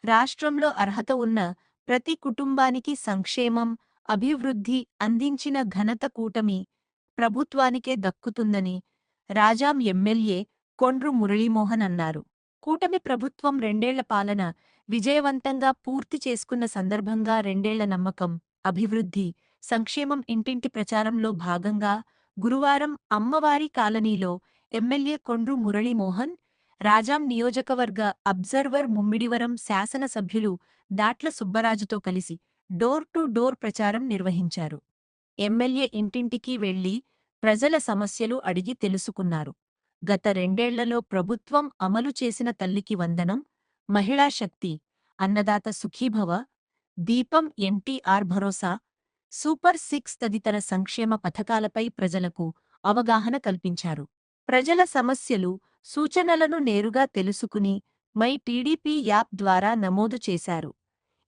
రాష్ట్రంలో అర్హత ఉన్న ప్రతి కుటుంబానికి సంక్షేమం, అభివృద్ధి అందించిన ఘనత కూటమి ప్రభుత్వానికే దక్కుతుందని రాజాం ఎమ్మెల్యే కొండ్రు మురళీమోహన్ అన్నారు. కూటమి ప్రభుత్వం 2 పాలన విజయవంతంగా పూర్తి చేసుకున్న సందర్భంగా 2 నమ్మకం, అభివృద్ధి, సంక్షేమం ఇంటింటి ప్రచారంలో భాగంగా గురువారం అమ్మవారి కాలనీలో ఎమ్మెల్యే కొండ్రు మురళీమోహన్, రాజాం నియోజకవర్గ అబ్జర్వర్ ముమ్మిడివరం శాసనసభ్యులు దాట్ల సుబ్బరాజుతో కలిసి డోర్ టు డోర్ ప్రచారం నిర్వహించారు. ఎమ్మెల్యే ఇంటింటికి వెళ్లి ప్రజల సమస్యలు అడిగి తెలుసుకున్నారు. గత 2 ప్రభుత్వం అమలు చేసిన తల్లికి వందనం, మహిళా శక్తి, అన్నదాత సుఖీభవ, దీపం, ఎన్టీఆర్ భరోసా, సూపర్ 6 తదితర సంక్షేమ పథకాలపై ప్రజలకు అవగాహన కల్పించారు. ప్రజల సమస్యలు, సూచనలను నేరుగా తెలుసుకుని మై టీడీపీ యాప్ ద్వారా నమోదు చేశారు.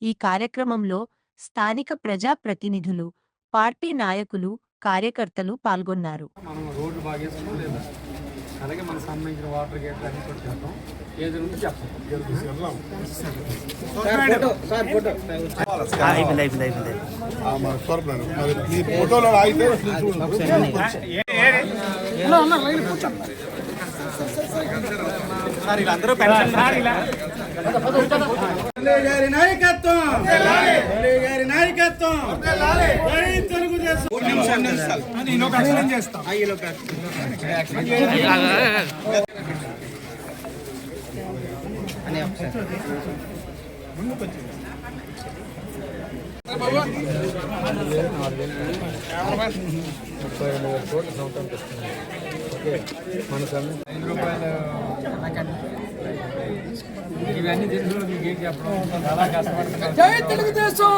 ఈ కార్యక్రమంలో స్థానిక ప్రజా ప్రతినిధులు, పార్టీ నాయకులు, కార్యకర్తలు పాల్గొన్నారు. అలాగే మనకు సంబంధించిన వాటర్ గేట్లు అన్ని కూడా చేద్దాం. ఏది ఉంటే చెప్తాం. ఫోటోలో అయితే గారి నాయకత్వం, గారి నాయకత్వం, ఇవన్నీ తెలుసు. మీకు ఏం చెప్పడం చాలా కష్టపడుతున్నారు. జై తెలుగుదేశం.